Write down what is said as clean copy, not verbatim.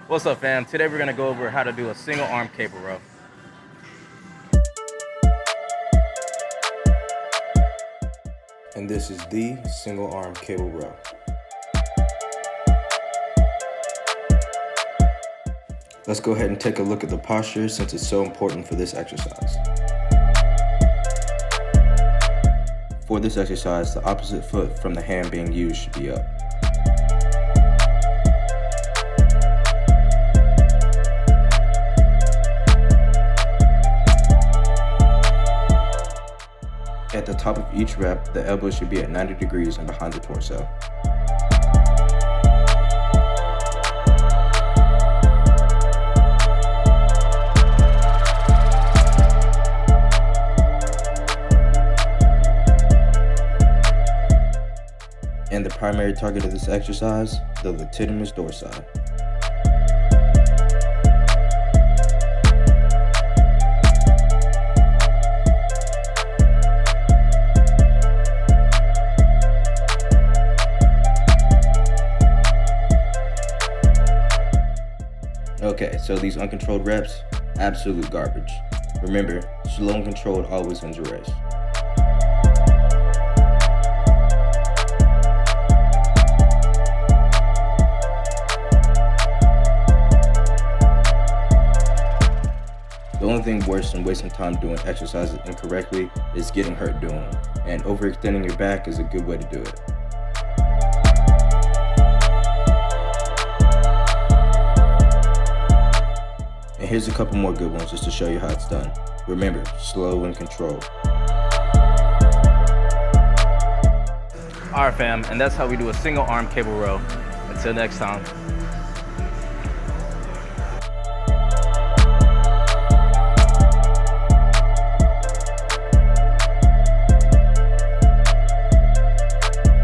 What's up, fam? Today we're gonna go over how to do a single arm cable row. And this is the single arm cable row. Let's go ahead and take a look at the posture since it's so important for this exercise. For this exercise, the opposite foot from the hand being used should be up. At the top of each rep, the elbow should be at 90 degrees and behind the torso. And the primary target of this exercise, the latissimus dorsi. Okay, so these uncontrolled reps, absolute garbage. Remember, slow and controlled always wins a race. The only thing worse than wasting time doing exercises incorrectly is getting hurt doing them, and overextending your back is a good way to do it. And here's a couple more good ones just to show you how it's done. Remember, slow and controlled. Alright, fam, and that's how we do a single arm cable row. Until next time.